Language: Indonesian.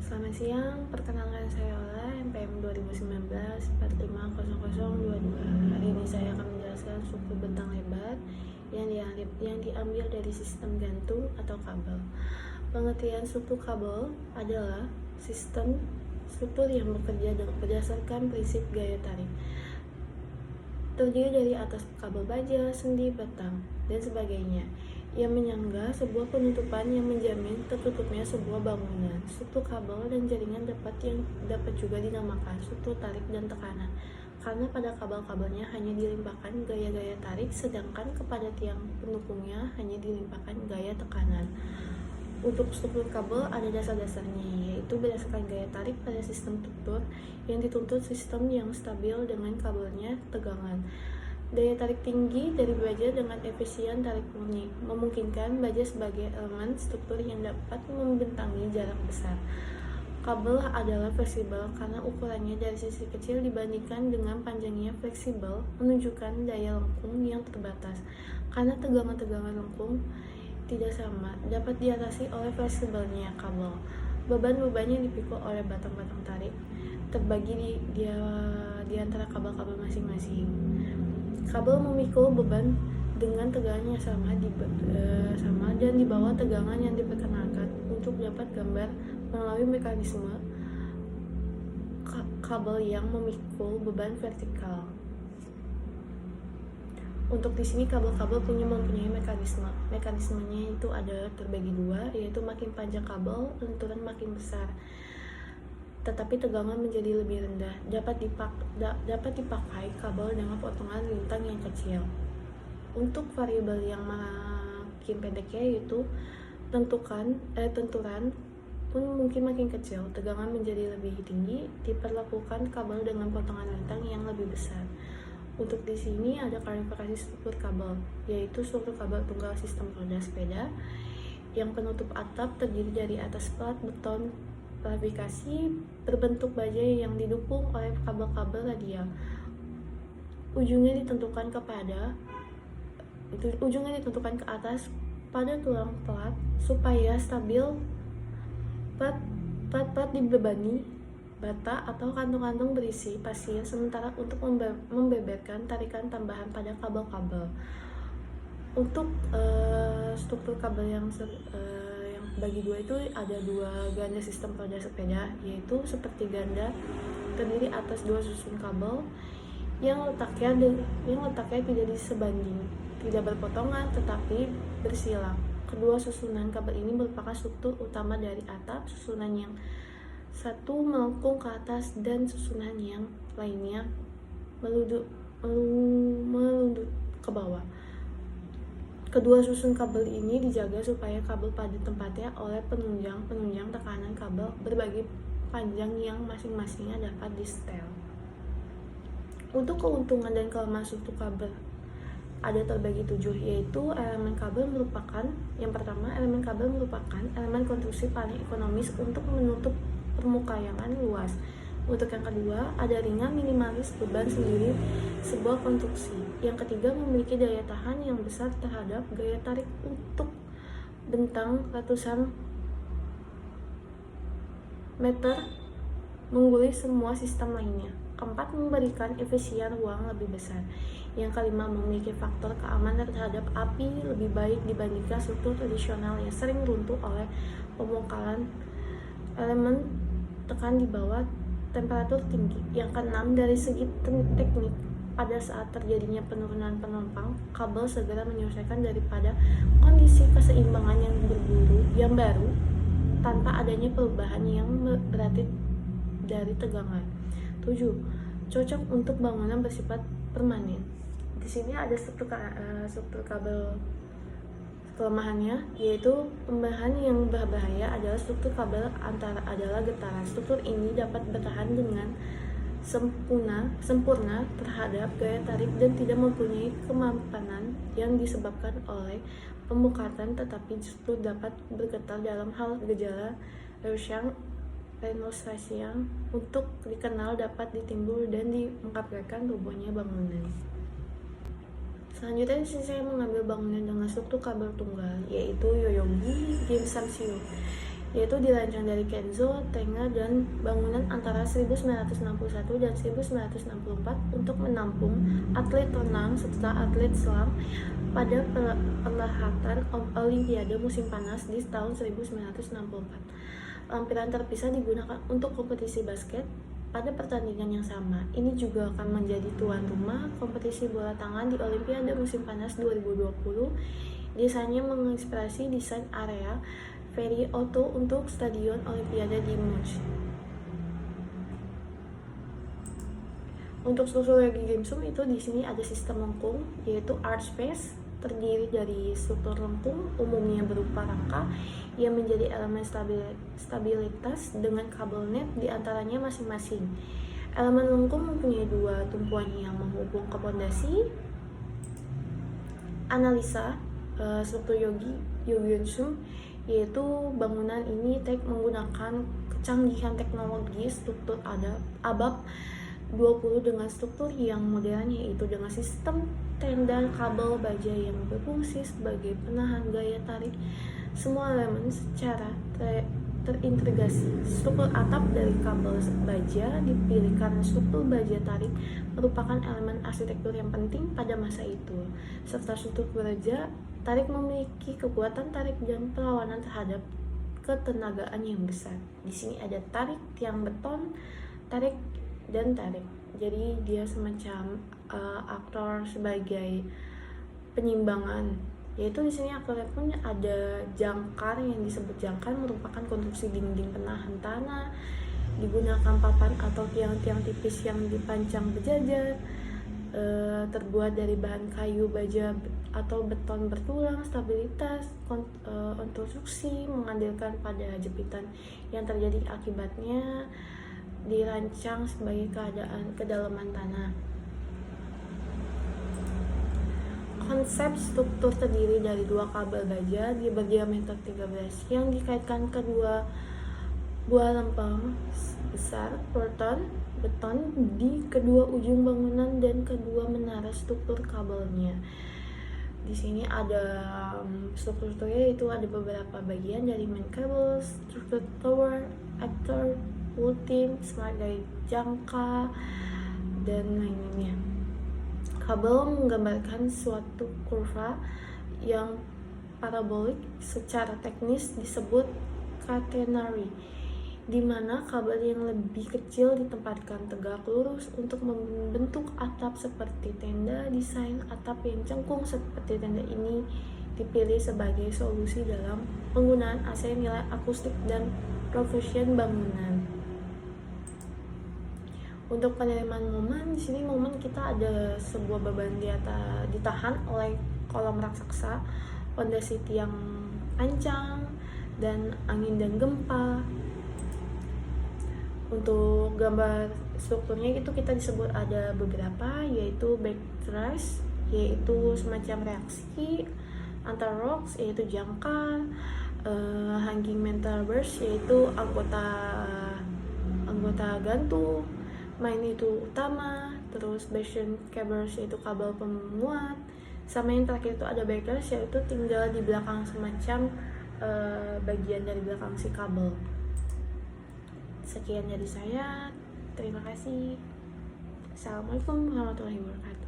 Selamat siang, perkenalkan saya Ola, MPM 2019-450022. Hari ini saya akan menjelaskan struktur bentang lebar yang diambil dari sistem gantung atau kabel. Pengertian struktur kabel adalah struktur yang bekerja berdasarkan prinsip gaya tarik. Terdiri dari atas kabel baja, sendi, batang, dan sebagainya, yang menyangga sebuah penutupan yang menjamin tertutupnya sebuah bangunan. Struktur kabel dan jaringan dapat juga dinamakan struktur tarik dan tekanan, karena pada kabel-kabelnya hanya dilimpahkan gaya-gaya tarik, sedangkan kepada tiang pendukungnya hanya dilimpahkan gaya tekanan. Untuk struktur kabel ada dasar-dasarnya, yaitu berdasarkan gaya tarik pada sistem struktur yang dituntut sistem yang stabil dengan kabelnya tegangan. Daya tarik tinggi dari baja dengan efisien tarik murni memungkinkan baja sebagai elemen struktur yang dapat membentangi jarak besar. Kabel adalah fleksibel karena ukurannya dari sisi kecil dibandingkan dengan panjangnya. Fleksibel menunjukkan daya lengkung yang terbatas, karena tegangan-tegangan lengkung tidak sama dapat diatasi oleh fleksibelnya kabel. Beban-beban yang dipikul oleh batang-batang tarik terbagi di antara kabel-kabel masing-masing. Kabel memikul beban dengan tegangan yang sama dan di bawah tegangan yang diperkenalkan. Untuk dapat gambar melalui mekanisme kabel yang memikul beban vertikal. Untuk di sini kabel-kabel mempunyai mekanisme. Mekanismenya itu ada terbagi dua, yaitu makin panjang kabel, lenturan makin besar, tetapi tegangan menjadi lebih rendah. Dapat dipakai kabel dengan potongan lintang yang kecil. Untuk variabel yang makin pendeknya yaitu tenturan pun mungkin makin kecil. Tegangan menjadi lebih tinggi, diperlakukan kabel dengan potongan lintang yang lebih besar. Untuk di sini ada klasifikasi struktur kabel, yaitu struktur kabel tunggal sistem roda sepeda yang penutup atap terdiri dari atas plat beton klasifikasi berbentuk baja yang didukung oleh kabel-kabel radial. Ujungnya ditentukan ke atas pada tulang plat supaya stabil. Plat dibebani bata atau kantong-kantong berisi pasir sementara untuk membeberkan tarikan tambahan pada kabel-kabel. Untuk struktur kabel yang bagi dua itu ada dua ganda sistem roda sepeda, yaitu seperti ganda terdiri atas dua susun kabel yang letaknya tidak disebanding, tidak berpotongan tetapi bersilang. Kedua susunan kabel ini merupakan struktur utama dari atap. Susunan yang satu melengkung ke atas dan susunan yang lainnya meludut ke bawah. Kedua susun kabel ini dijaga supaya kabel pada tempatnya oleh penunjang tekanan kabel berbagi panjang yang masing-masingnya dapat disetel. Untuk keuntungan dan kelemahan struktur kabel ada terbagi 7, yaitu yang pertama, elemen kabel merupakan elemen konstruksi paling ekonomis untuk menutup permukaan luas. Untuk yang kedua, ada ringan minimalis beban sendiri sebuah konstruksi. Yang ketiga, memiliki daya tahan yang besar terhadap gaya tarik untuk bentang ratusan meter menggulih semua sistem lainnya. Keempat, memberikan efisien ruang lebih besar. Yang kelima, memiliki faktor keamanan terhadap api lebih baik dibandingkan struktur tradisional yang sering runtuh oleh pembongkaran elemen tekan di bawah temperatur tinggi. Yang keenam, dari segi teknik, pada saat terjadinya penurunan penumpang, kabel segera menyelesaikan daripada kondisi keseimbangan yang baru tanpa adanya perubahan yang berarti dari tegangan. 7. Cocok untuk bangunan bersifat permanen. Di sini ada struktur kabel. Kelemahannya yaitu pembahan yang berbahaya adalah struktur kabel adalah getaran. Struktur ini dapat bertahan dengan sempurna terhadap gaya tarik dan tidak mempunyai kemapanan yang disebabkan oleh pembongkaran, tetapi justru dapat bergetar dalam hal gejala renosasi yang untuk dikenal dapat ditimbul dan mengakibatkan robohnya bangunan. Selanjutnya saya mengambil bangunan dengan struktur kabel tunggal, yaitu Yoyogi Gimsamsyu. yaitu dirancang dari Kenzo, Tenga, dan bangunan antara 1961 dan 1964 untuk menampung atlet renang serta atlet selam pada perhelatan Olimpiade musim panas di tahun 1964. Lampiran terpisah digunakan untuk kompetisi basket pada pertandingan yang sama. Ini juga akan menjadi tuan rumah kompetisi bola tangan di Olimpiade musim panas 2020. Desainnya menginspirasi desain area Ferry Otto untuk Stadion Olimpiade di Munich. Untuk struktur Yogi Gamesum itu di sini ada sistem lengkung, yaitu art space, terdiri dari struktur lengkung umumnya berupa rangka yang menjadi elemen stabilitas dengan kabel net di antaranya masing-masing. Elemen lengkung mempunyai dua tumpuan yang menghubung ke pondasi. Analisa struktur Yogi Gamesum, yaitu bangunan ini menggunakan kecanggihan teknologi struktur abab 20 dengan struktur yang modern, yaitu dengan sistem tenda kabel baja yang berfungsi sebagai penahan gaya tarik. Semua elemen secara terintegrasi. Struktur atap dari kabel baja dipilih karena struktur baja tarik merupakan elemen arsitektur yang penting pada masa itu, serta struktur baja tarik memiliki kekuatan tarik dan perlawanan terhadap ketenagaan yang besar. Di sini ada tarik tiang beton, tarik dan tarik. Jadi dia semacam aktor sebagai penyimbangan. Yaitu di sini aktornya pun ada jangkar yang disebut jangkar, merupakan konstruksi dinding penahan tanah, digunakan papan atau tiang-tiang tipis yang dipancang berjajar, terbuat dari bahan kayu, baja atau beton bertulang. Stabilitas konstruksi mengandalkan pada jepitan yang terjadi akibatnya dirancang sebagai kedalaman tanah. Konsep struktur terdiri dari dua kabel baja berdiameter 13 yang dikaitkan ke dua buah lempeng besar beton di kedua ujung bangunan dan kedua menara struktur kabelnya. Di sini ada strukturnya, itu ada beberapa bagian dari main cable, struktur tower, actor, ultim, smart dari jangka, dan lainnya. Kabel menggambarkan suatu kurva yang parabolik, secara teknis disebut catenary, di mana kabel yang lebih kecil ditempatkan tegak lurus untuk membentuk atap seperti tenda. Desain atap yang cengkung seperti tenda ini dipilih sebagai solusi dalam penggunaan AC, nilai akustik, dan profesion bangunan. Untuk penerimaan momen, di sini momen kita ada sebuah beban ditahan oleh kolom raksasa, fondasi tiang ancang, dan angin dan gempa. Untuk gambar strukturnya itu kita disebut ada beberapa, yaitu backthrust, yaitu semacam reaksi antar rocks, yaitu jangkar, hanging metal burst, yaitu anggota gantung, main itu utama, terus bastion cables yaitu kabel pemuat, sama yang terakhir itu ada backers, yaitu tinggal di belakang semacam bagian dari belakang si kabel. Sekian dari saya, terima kasih. Assalamualaikum warahmatullahi wabarakatuh.